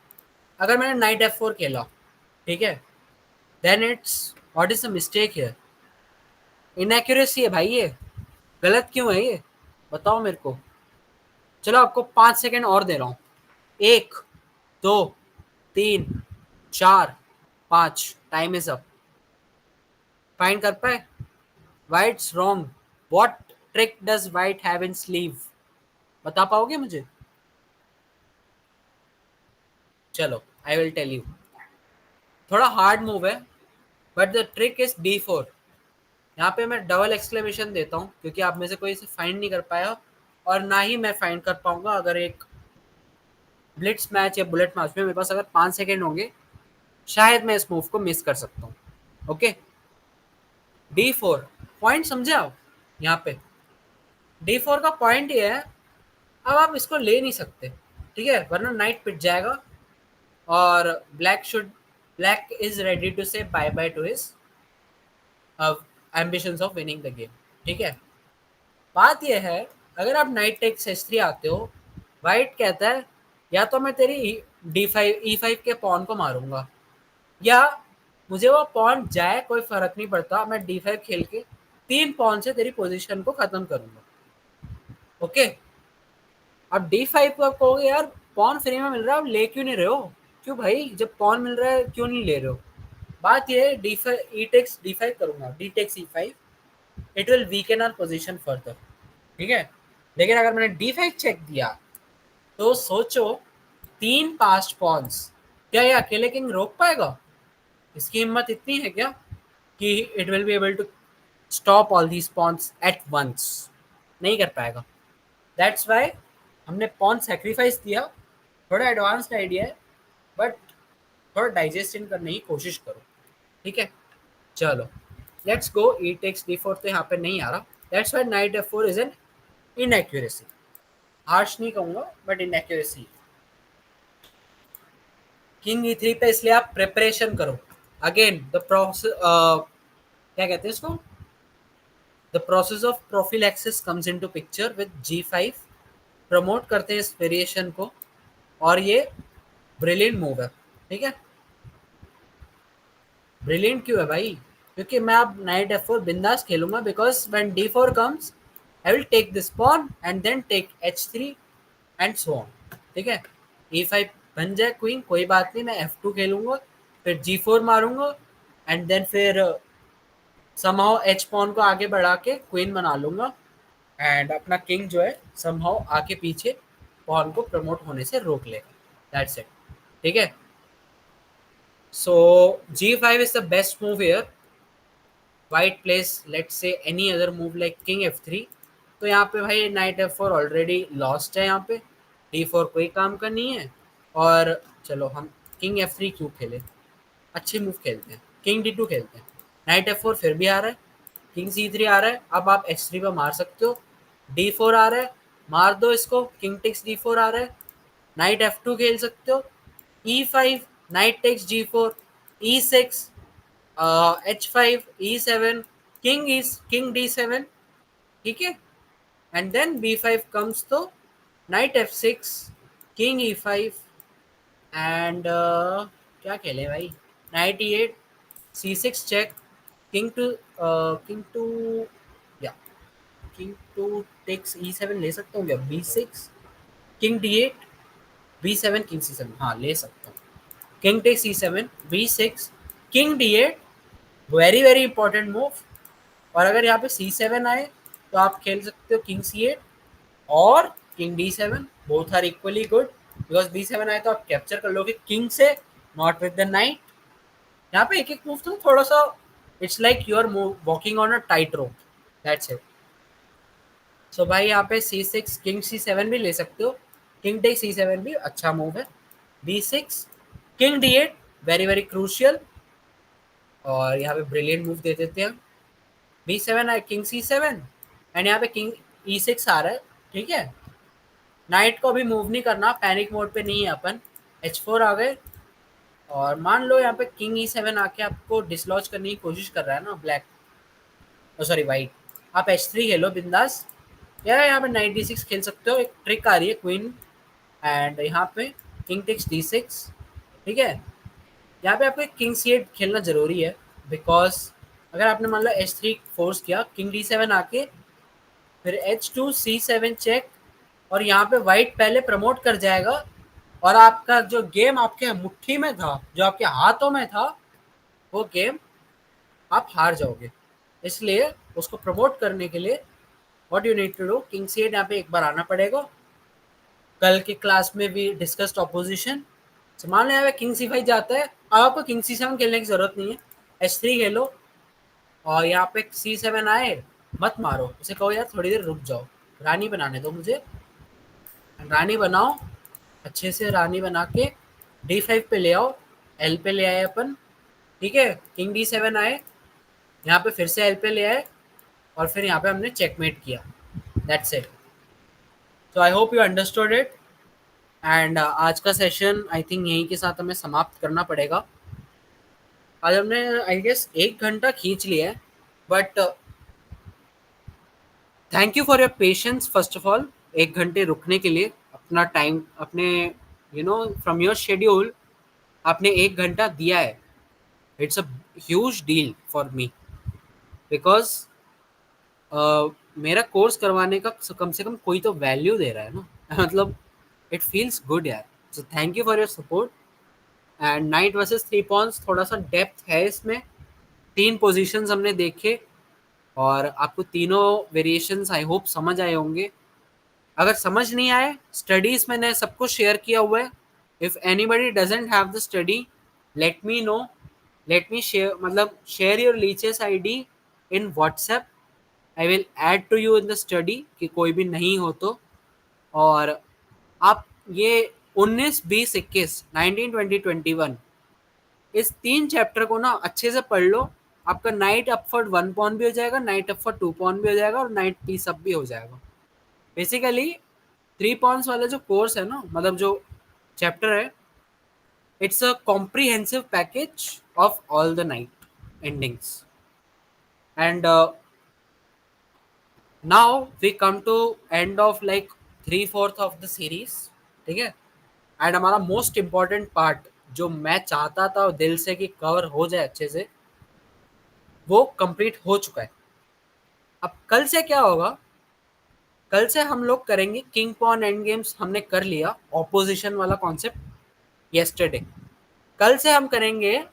अगर मैंने नाइट F4 खेला, ठीक है, then it's what is the mistake here? Inaccuracy है भाई ये। गलत क्यों है ये? बताओ मेरे को। चलो, आपको 5 सेकेंड और दे रहा हूँ। 1, 2, 3, 4, 5। Time is up. फाइंड कर पाए? White's wrong. What trick does white have in sleeve? बता पाओगे मुझे? चलो, आई विल टेल यू। थोड़ा हार्ड मूव है, but the trick is D4। यहाँ पे मैं डबल एक्सक्लेमेशन देता हूँ, क्योंकि आप में से कोई इसे फाइंड नहीं कर पाया, और ना ही मैं फाइंड कर पाऊंगा अगर एक ब्लिट्स मैच या बुलेट मैच में मेरे पास अगर 5 सेकेंड होंगे, शायद मैं इस मूव को मिस कर सकता हूँ। ओके, D4 पॉइंट समझे आप? यहाँ पे D4 का पॉइंट ये है, अब आप इसको ले नहीं सकते, ठीक है, वरना नाइट पिट जाएगा और black is ready to say bye bye to his ambitions of winning the game. ठीक है, बात यह है, अगर आप नाइट टेक्स H3 आते हो, वाइट कहता है या तो मैं तेरी D5 E5 के पॉन को मारूंगा, या मुझे वो पॉन जाए कोई फर्क नहीं पड़ता, मैं D5 खेल के 3 पॉन से तेरी पोजीशन को खत्म करूंगा। ओके, अब D5 को आप कहोगे यार पॉन फ्री में मिल रहा है, आप ले क्यों नहीं रहे हो? क्यों भाई, जब पॉन मिल रहा है क्यों नहीं ले रहे हो? बात ये है, D5 E टेक्स D5 करूंगा, D takes E5, it will weaken our position further. ठीक है, लेकिन अगर मैंने D5 चेक दिया, तो सोचो 3 पास्ट पॉन्स, क्या ये अकेले किंग रोक पाएगा? इसकी हिम्मत इतनी है क्या कि it will be able to stop all these pawns at once? नहीं कर पाएगा। दैट्स वाई हमने पॉन सेक्रीफाइस दिया। थोड़ा एडवांस्ड आइडिया है, बट थोड़ा डाइजेस्ट इन करने की कोशिश करो। ठीक है, चलो let's go. E takes D4 तो यहाँ पे नहीं आ रहा, that's why night F4 is an inaccuracy. Harsh नहीं कहूँगा, बट इनएक्यूरेसी। किंग E3 पे इसलिए आप प्रिपरेशन करो। अगेन द प्रोसेस, क्या कहते हैं इसको, the process of prophylaxis comes into picture with G5। Promote करते हैं इस वेरिएशन को, और ये ब्रिलियंट मूव है। ठीक है, ब्रिलियंट क्यों है भाई? क्योंकि मैं अब नाइट F4 बिंदास खेलूंगा, because when D4 comes I will take this pawn and then take H3 and so on. ठीक है, E5 बन जाए क्वीन, कोई बात नहीं, मैं F2 खेलूंगा, फिर G4 मारूंगा, एंड देन फिर समहाउ H पॉन को आगे बढ़ा के क्वीन बना लूंगा, एंड अपना किंग जो है समहाउ आके पीछे पॉन को प्रमोट होने से रोक लेगा। That's it. ठीक है, सो G5 is the best move here. White place let's say any other move like king F3, तो यहाँ पे भाई नाइट F4 ऑलरेडी लॉस्ट है। यहाँ पे D4 कोई काम का नहीं है, और चलो हम किंग F3 क्यों खेले, अच्छे मूव खेलते हैं, किंग D2 खेलते हैं। नाइट F4 फिर भी आ रहा है, किंग C3 आ रहा है, अब आप H3 पर मार सकते हो। D4 आ रहा है, मार दो इसको, किंग टेक्स D4 आ रहा है, नाइट F2 खेल सकते हो, E5, knight takes G4, E6, H5, E7, king D7, ठीक है, एंड देन B5 कम्स तो knight F6, king E5, and क्या खेले भाई, knight E8, C6 check, king to king to या किंग टू टेक्स E7 ले सकता हूँ क्या, B6, king D8, B7, king C7, हाँ ले सकता हूँ, king takes E7, B6, king D8, very very important move. और अगर यहाँ पे C7 आए तो आप खेल सकते हो किंग C8 और king D7, both are equally good, because B7 आए तो आप कैप्चर कर लोगे किंग से, नॉट विद द नाइट। यहाँ पे एक एक मूव तो थोड़ा सा, it's like you are walking on a tight rope, that's it. So भाई यहाँ पे C6, किंग C7 भी ले सकते हो, किंग टेक C7 भी अच्छा मूव है, B6, king D8, very very crucial, और यहाँ पे ब्रिलियंट मूव दे देते हैं। B7 है, किंग C7, एंड यहाँ पे किंग E6 आ रहा है, ठीक है। नाइट को अभी मूव नहीं करना, पैनिक मोड पे नहीं है अपन, H4 आ गए, और मान लो यहाँ पे किंग E7 आके आपको डिसलॉज करने की कोशिश कर रहा है ना ब्लैक, सॉरी वाइट, आप H3 खेलो बिंदास, या यहाँ पे नाइट D6 खेल सकते हो, एक ट्रिक आ रही है क्वीन, एंड यहाँ पे किंग टेक्स D6, ठीक है। यहाँ पे आपको किंग C8 खेलना जरूरी है, बिकॉज अगर आपने मान लो H3 फोर्स किया, किंग D7 आके फिर H2 C7 चेक, और यहाँ पे वाइट पहले प्रमोट कर जाएगा, और आपका जो गेम आपके मुट्ठी में था, जो आपके हाथों में था, वो गेम आप हार जाओगे। इसलिए उसको प्रमोट करने के लिए what you need to do, king C8 यहाँ पे एक बार आना पड़ेगा। कल के क्लास में भी डिस्कस्ड ऑपोजिशन, मान लो यहाँ पे किंग C5 जाता है, अब आपको किंग C7 खेलने की जरूरत नहीं है, H3 खेलो, और यहाँ पे C7 आए, मत मारो उसे, कहो यार थोड़ी देर रुक जाओ, रानी बनाने दो मुझे, रानी बनाओ, अच्छे से रानी बना के D5 पे ले आओ, L पे ले आए अपन, ठीक है, किंग D7 आए, यहाँ पे फिर से L पे ले आए, और फिर यहाँ पे हमने चेकमेट किया, that's it. So I hope you understood it, and आज का सेशन आई थिंक यहीं के साथ हमें समाप्त करना पड़ेगा। आज हमने आई गेस 1 घंटा खींच लिया है, but thank you for your patience first of all, 1 घंटे रुकने के लिए, अपना टाइम अपने फ्रॉम योर शेड्यूल आपने 1 घंटा दिया है, it's a huge deal for me, because मेरा कोर्स करवाने का कम से कम कोई तो वैल्यू दे रहा है ना मतलब इट फील्स गुड यार, so thank you for your support. And knight versus 3 pawns थोड़ा सा डेप्थ है इसमें, 3 पोजीशंस हमने देखे, और आपको तीनों वेरिएशंस आई होप समझ आए होंगे। अगर समझ नहीं आए, स्टडीज मैंने सबको शेयर किया हुआ है, if anybody doesn't have the study, let me know, let me share, मतलब share your Lichess ID in WhatsApp, I will add to you in the study, कि कोई भी नहीं हो तो। और आप ये 19, 20, 21 इस 3 चैप्टर को ना अच्छे से पढ़ लो, आपका नाइट अप फॉर 1 पॉन भी हो जाएगा, नाइट अप फॉर 2 पॉन भी हो जाएगा, और नाइट पीस अप भी हो जाएगा। बेसिकली 3 पॉन्स वाला जो कोर्स है ना, मतलब जो चैप्टर है, it's a comprehensive package of all the knight endings, and now we come to end of like 3/4 of the series, ठीक है। एंड हमारा मोस्ट इम्पॉर्टेंट पार्ट, जो मैं चाहता था दिल से कि कवर हो जाए अच्छे से, वो कंप्लीट हो चुका है। अब कल से क्या होगा, कल से हम लोग करेंगे किंग पॉन एंड गेम्स, हमने कर लिया ऑपोजिशन वाला कॉन्सेप्ट येस्टरडे। कल से हम करेंगे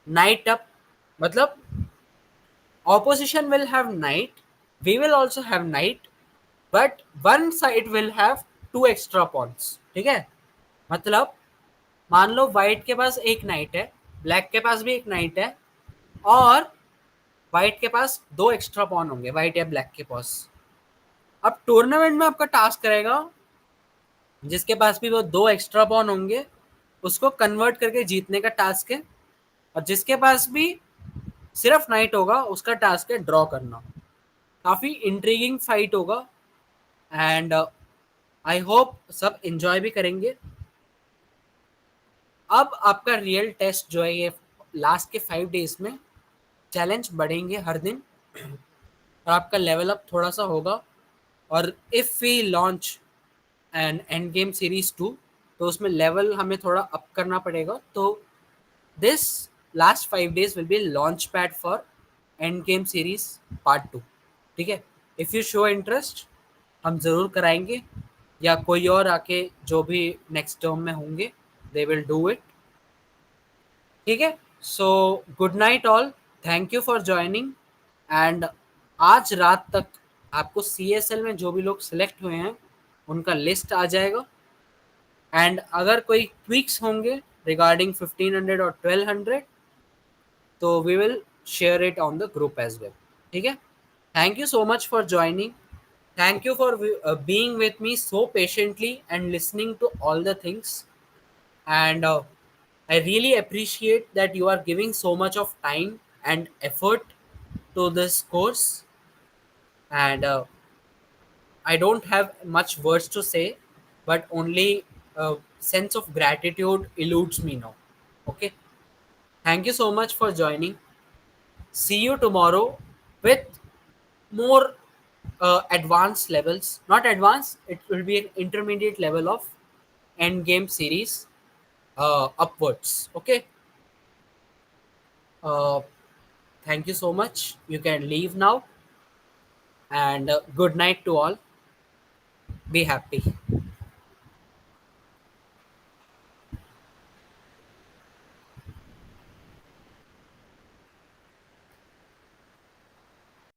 नाइट अप, मतलब opposition will have knight, we will also have knight, but one side will have 2 extra pawns, ठीक है। मतलब मान लो व्हाइट के पास एक नाइट है, ब्लैक के पास भी एक नाइट है, और व्हाइट के पास 2 एक्स्ट्रा पॉन होंगे, व्हाइट या ब्लैक के पास। अब टूर्नामेंट में आपका टास्क रहेगा, जिसके पास भी वो 2 एक्स्ट्रा पॉन होंगे, उसको कन्वर्ट करके जीतने का टास्क है, और जिसके पास भी सिर्फ नाइट होगा, उसका टास्क है ड्रॉ करना। काफ़ी इंट्रीगिंग फाइट होगा, एंड आई होप सब इंजॉय भी करेंगे। अब आपका रियल टेस्ट जो है ये लास्ट के 5 डेज में चैलेंज बढ़ेंगे हर दिन, और आपका लेवल अप थोड़ा सा होगा। और if we launch and end game series 2, तो उसमें लेवल हमें थोड़ा अप करना पड़ेगा। तो this last 5 days will be launch pad for and game series part 2। ठीक है, इफ़ यू शो इंटरेस्ट हम ज़रूर कराएंगे, या कोई और आके जो भी नेक्स्ट टर्म में होंगे दे विल डू इट। ठीक है, so good night all, thank you for joining. And आज रात तक आपको सी एस एल में जो भी लोग सिलेक्ट हुए हैं उनका लिस्ट आ जाएगा। एंड अगर कोई ट्वीक्स होंगे रिगार्डिंग 1500 और 1200, तो we will share it on the group as well. ठीक है, thank you so much for joining, thank you for being with me so patiently and listening to all the things. And I really appreciate that you are giving so much of time and effort to this course. And I don't have much words to say, but only a sense of gratitude eludes me now. Okay, thank you so much for joining. See you tomorrow with more advanced levels. Not advanced, it will be an intermediate level of end game series upwards. Okay, uh, thank you so much. You can leave now, and good night to all. Be happy.